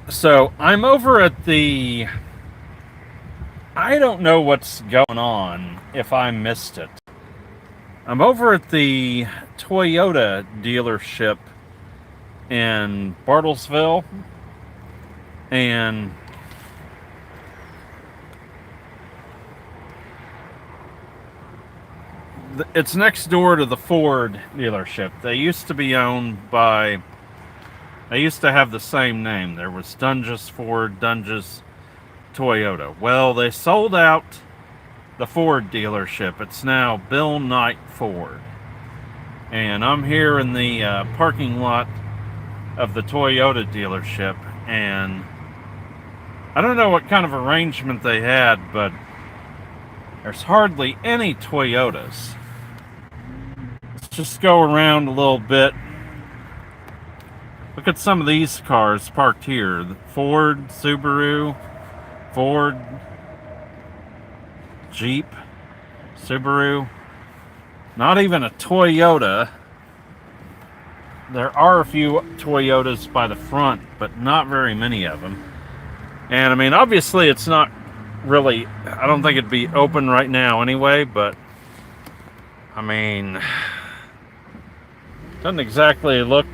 So I'm over at the. I don't know what's going on if I missed it. I'm over at the Toyota dealership in Bartlesville, and it's next door to the Ford dealership. They used to be owned by. They used to have the same name. There was Dunges Ford, Dunges Toyota. Well, they sold out the Ford dealership. It's now Bill Knight Ford. And I'm here in the parking lot of the Toyota dealership, and I don't know what kind of arrangement they had, but there's hardly any Toyotas. Let's just go around a little bit. Look at some of these cars parked here. Ford, Subaru, Ford, Jeep, Subaru. Not even a Toyota. There are a few Toyotas by the front, but not very many of them. And I mean, obviously it's not really, I don't think it'd be open right now anyway, but I mean, doesn't exactly look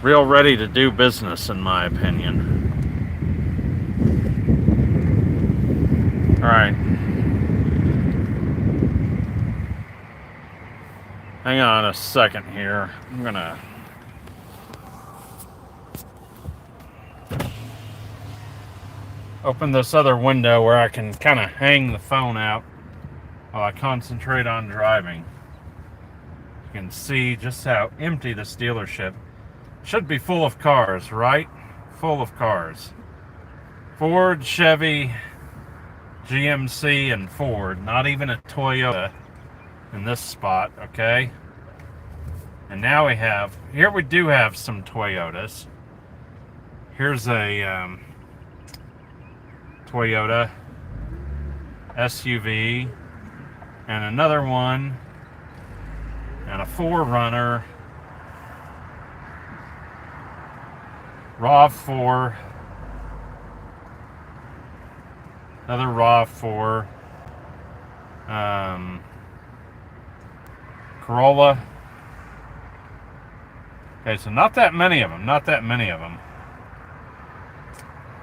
real ready to do business, in my opinion. All right. Hang on a second here. I'm gonna open this other window where I can kind of hang the phone out while I concentrate on driving. You can see just how empty this dealership should be. Full of cars, right? Full of cars. Ford, Chevy, GMC, and Ford. Not even a Toyota in this spot, okay? And now here we do have some Toyotas. Here's a Toyota SUV, and another one, and a 4Runner, RAV4, another RAV4, Corolla. Okay, so not that many of them.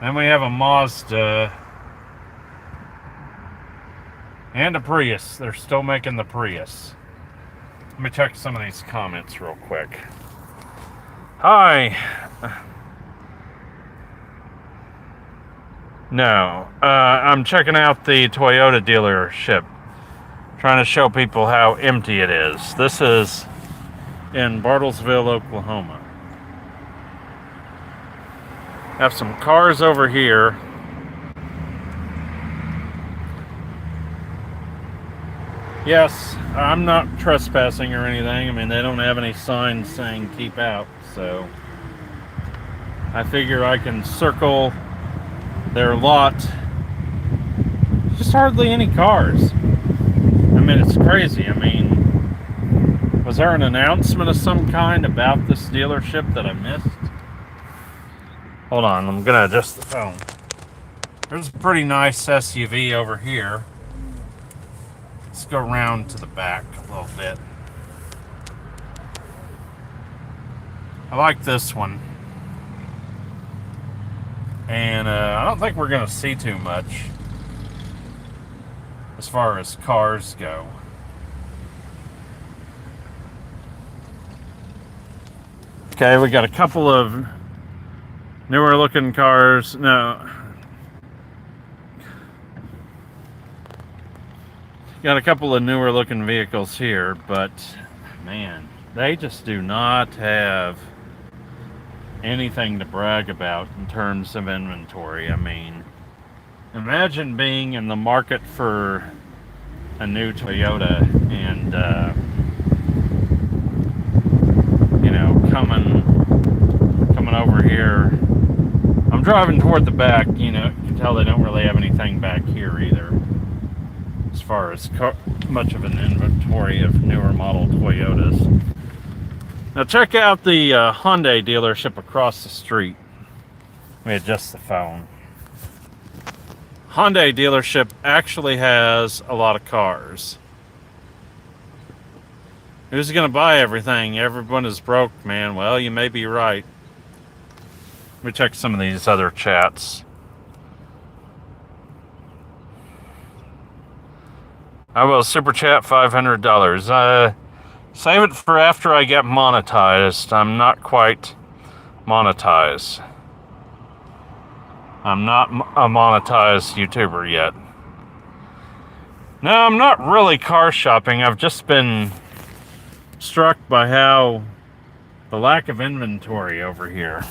Then we have a Mazda and a Prius. They're still making the Prius. Let me check some of these comments real quick. Hi. No, I'm checking out the Toyota dealership, trying to show people how empty it is. This is in Bartlesville, Oklahoma. Have some cars over here. Yes, I'm not trespassing or anything. I mean, they don't have any signs saying keep out, so I figure I can circle their lot. Just hardly any cars. I mean, it's crazy. I mean, was there an announcement of some kind about this dealership that I missed? Hold on, I'm gonna adjust the phone. There's a pretty nice SUV over here. Let's go around to the back a little bit. I like this one. And I don't think we're going to see too much as far as cars go. Okay, we got a couple of newer looking cars. No. Got a couple of newer looking vehicles here, but man, they just do not have anything to brag about in terms of inventory. I mean, imagine being in the market for a new Toyota and coming over here. I'm driving toward the back. You can tell they don't really have anything back here either, as far as much of an inventory of newer model Toyotas. Now check out the Hyundai dealership across the street. Let me adjust the phone. Hyundai dealership actually has a lot of cars. Who's going to buy everything? Everyone is broke, man. Well, you may be right. Let me check some of these other chats. I will super chat $500. Save it for after I get monetized. I'm not quite monetized. I'm not a monetized YouTuber yet. No, I'm not really car shopping. I've just been struck by how the lack of inventory over here.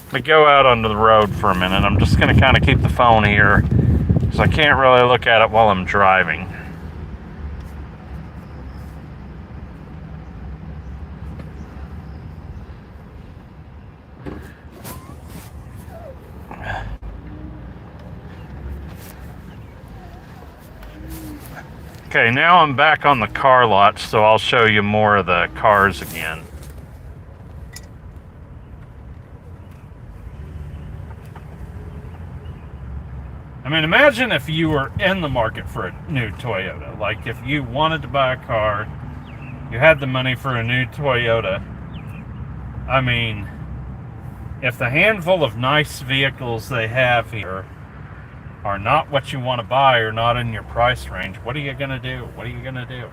Let me go out onto the road for a minute. I'm just going to kind of keep the phone here because I can't really look at it while I'm driving. Okay, now I'm back on the car lot, so I'll show you more of the cars again. I mean, imagine if you were in the market for a new Toyota. Like, if you wanted to buy a car, you had the money for a new Toyota. I mean, if the handful of nice vehicles they have here are not what you want to buy or not in your price range, what are you going to do? What are you going to do?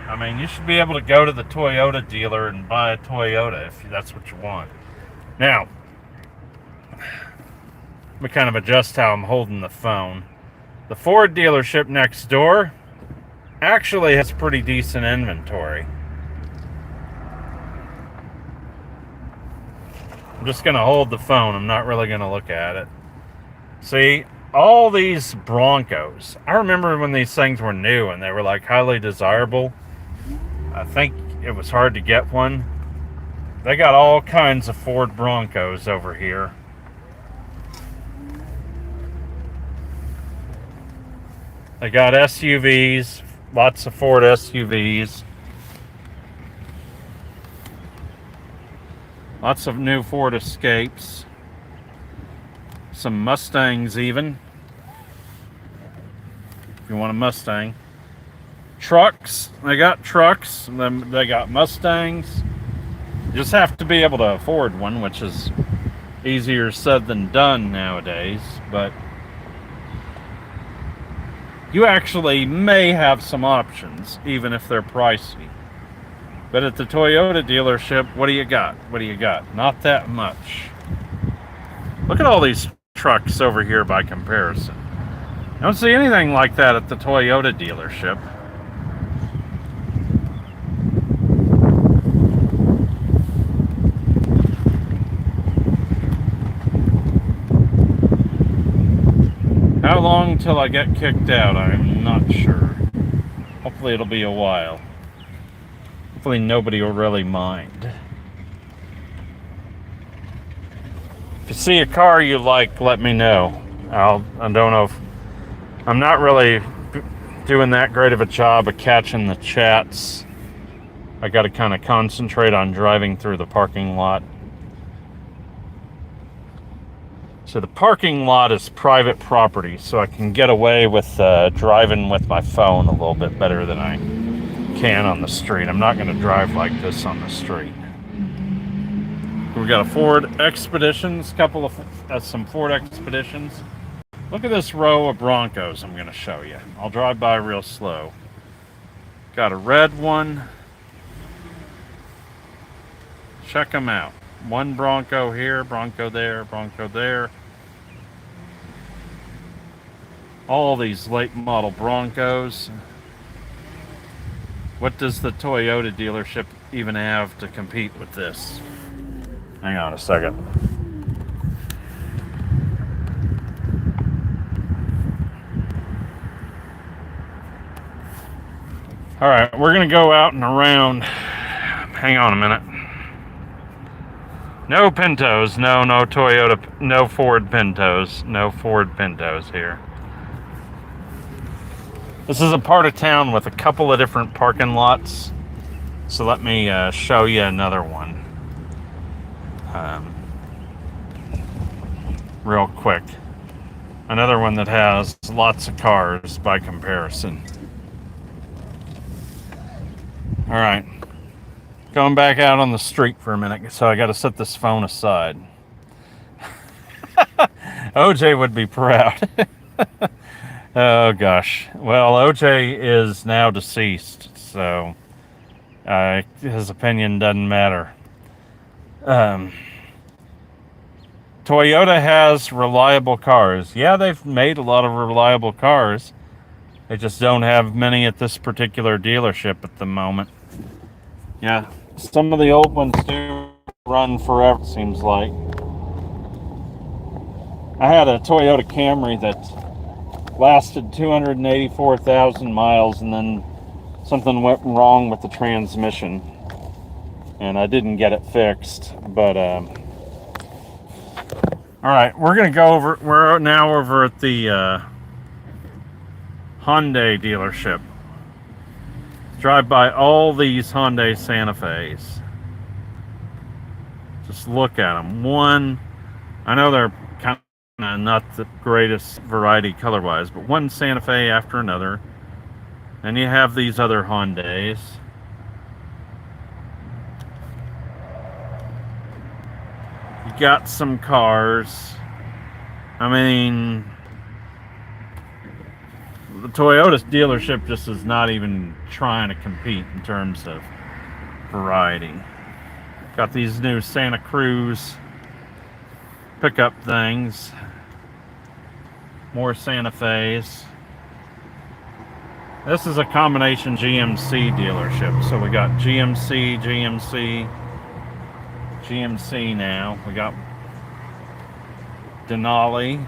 I mean, you should be able to go to the Toyota dealer and buy a Toyota if that's what you want. Now, let me kind of adjust how I'm holding the phone. The Ford dealership next door actually has pretty decent inventory. I'm just going to hold the phone. I'm not really going to look at it. See, all these Broncos. I remember when these things were new and they were like highly desirable. I think it was hard to get one. They got all kinds of Ford Broncos over here. They got SUVs, lots of Ford SUVs. Lots of new Ford Escapes. Some Mustangs even. If you want a Mustang. Trucks. They got trucks. They got Mustangs. You just have to be able to afford one, which is easier said than done nowadays. But you actually may have some options, even if they're pricey. But at the Toyota dealership, what do you got? What do you got? Not that much. Look at all these trucks over here by comparison. I don't see anything like that at the Toyota dealership. How long till I get kicked out? I'm not sure. Hopefully it'll be a while. Hopefully nobody will really mind. If you see a car you like, let me know. I don't know if... I'm not really doing that great of a job of catching the chats. I got to kind of concentrate on driving through the parking lot. So the parking lot is private property, so I can get away with driving with my phone a little bit better than I can on the street. I'm not going to drive like this on the street. We've got a Ford Expeditions, some Ford Expeditions. Look at this row of Broncos I'm going to show you. I'll drive by real slow. Got a red one. Check them out. One Bronco here, Bronco there, Bronco there. All these late model Broncos. What does the Toyota dealership even have to compete with this? Hang on a second. All right, we're going to go out and around. Hang on a minute. No Pintos, no Toyota, no Ford Pintos, no Ford Pintos here. This is a part of town with a couple of different parking lots. So let me show you another one real quick. Another one that has lots of cars by comparison. All right, going back out on the street for a minute, so I got to set this phone aside. OJ would be proud. Oh gosh. Well, OJ is now deceased, so his opinion doesn't matter. Toyota has reliable cars. Yeah, they've made a lot of reliable cars. They just don't have many at this particular dealership at the moment. Yeah, some of the old ones do run forever, it seems like. I had a Toyota Camry that lasted 284,000 miles, and then something went wrong with the transmission, and I didn't get it fixed. But all right, we're gonna go over. We're now over at the Hyundai dealership. Drive by all these Hyundai Santa Fe's. Just look at them. One, I know they're kind of not the greatest variety color-wise, but one Santa Fe after another. And you have these other Hyundais. You got some cars. I mean, the Toyota dealership just is not even trying to compete in terms of variety. Got these new Santa Cruz pickup things. More Santa Fe's. This is a combination GMC dealership. So we got GMC now. We got Denali.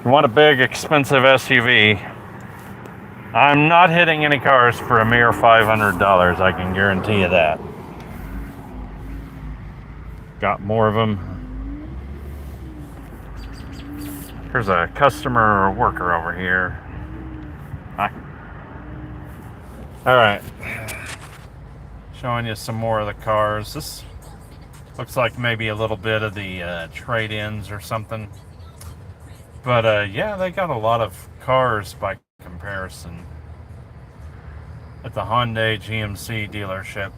You want a big, expensive SUV? I'm not hitting any cars for a mere $500. I can guarantee you that. Got more of them. Here's a customer or worker over here. Hi. All right. Showing you some more of the cars. This looks like maybe a little bit of the trade-ins or something. But yeah, they got a lot of cars by comparison at the Hyundai GMC dealership.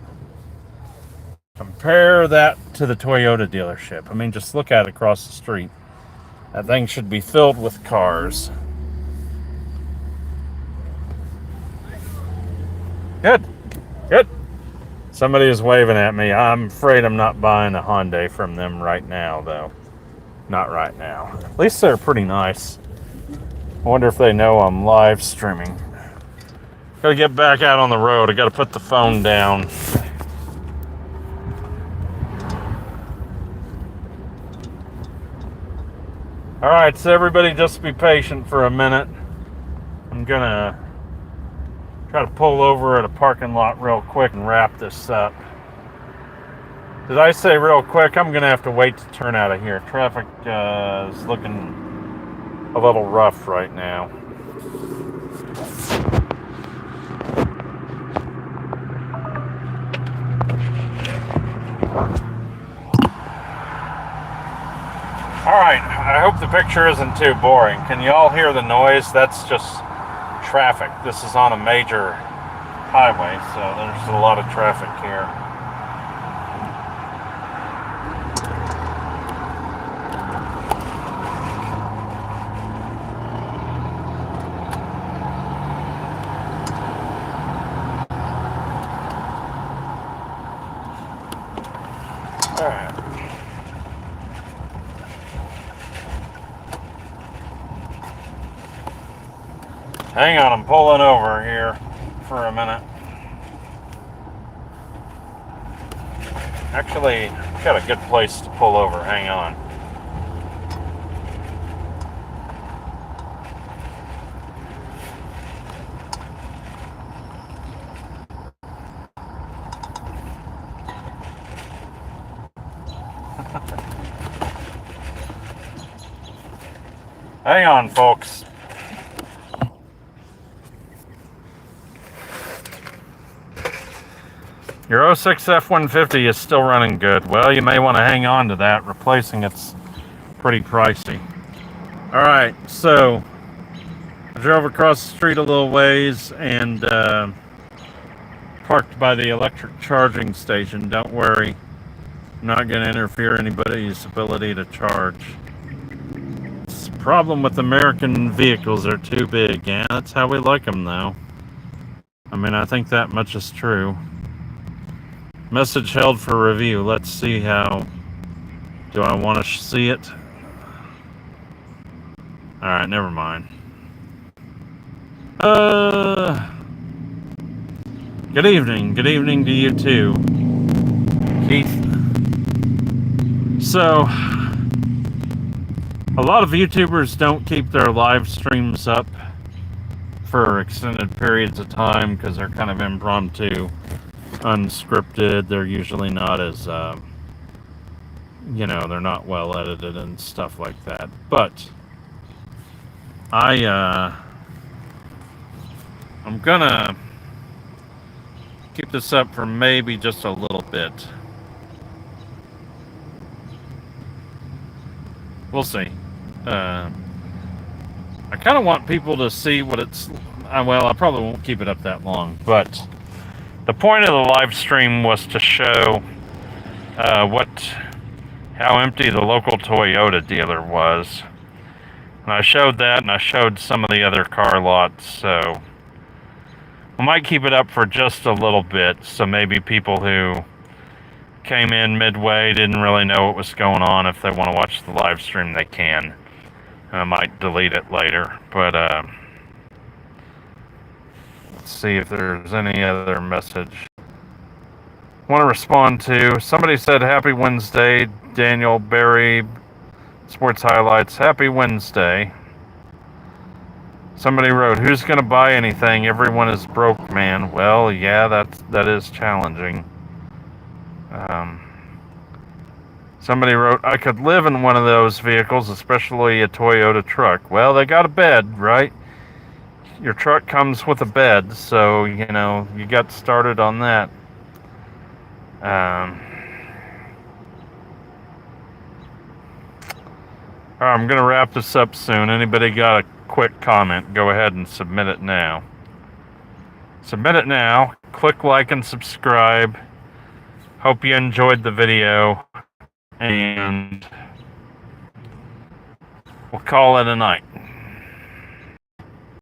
Compare that to the Toyota dealership. I mean, just look at it across the street. That thing should be filled with cars. Good. Somebody is waving at me. I'm afraid I'm not buying a Hyundai from them right now, though. Not right now. At least they're pretty nice. I wonder if they know I'm live streaming. Gotta get back out on the road. I gotta put the phone down. Alright, so everybody just be patient for a minute. I'm gonna try to pull over at a parking lot real quick and wrap this up. Did I say real quick? I'm gonna have to wait to turn out of here. Traffic is looking a little rough right now. Alright, I hope the picture isn't too boring. Can you all hear the noise? That's just traffic. This is on a major highway, so there's a lot of traffic here. Alright. Hang on, I'm pulling over here for a minute. Actually, I've got a good place to pull over. Hang on. Hang on, folks. Your '06 F-150 is still running good. Well, you may want to hang on to that. Replacing it's pretty pricey. Alright, so I drove across the street a little ways and parked by the electric charging station. Don't worry, I'm not going to interfere anybody's ability to charge. It's the problem with American vehicles, they're too big. Yeah, that's how we like them, though. I mean, I think that much is true. Message held for review. Let's see how... Do I want to see it? Alright, never mind. Good evening. Good evening to you too, Keith. So, a lot of YouTubers don't keep their live streams up for extended periods of time because they're kind of impromptu, unscripted. They're usually not as, they're not well edited and stuff like that. But I'm gonna keep this up for maybe just a little bit. We'll see. I kind of want people to see what it's... well, I probably won't keep it up that long, but the point of the live stream was to show how empty the local Toyota dealer was. And I showed that, and I showed some of the other car lots, so I might keep it up for just a little bit, so maybe people who came in midway didn't really know what was going on. If they want to watch the live stream, they can. And I might delete it later, but let's see if there's any other message I want to respond to. Somebody said, "Happy Wednesday, Daniel Barry, Sports Highlights. Happy Wednesday." Somebody wrote, "Who's going to buy anything? Everyone is broke, man." Well, yeah, that is challenging. Somebody wrote, "I could live in one of those vehicles, especially a Toyota truck." Well, they got a bed, right? Your truck comes with a bed, so, you got started on that. I'm going to wrap this up soon. Anybody got a quick comment, go ahead and submit it now. Submit it now. Click like and subscribe. Hope you enjoyed the video. And we'll call it a night.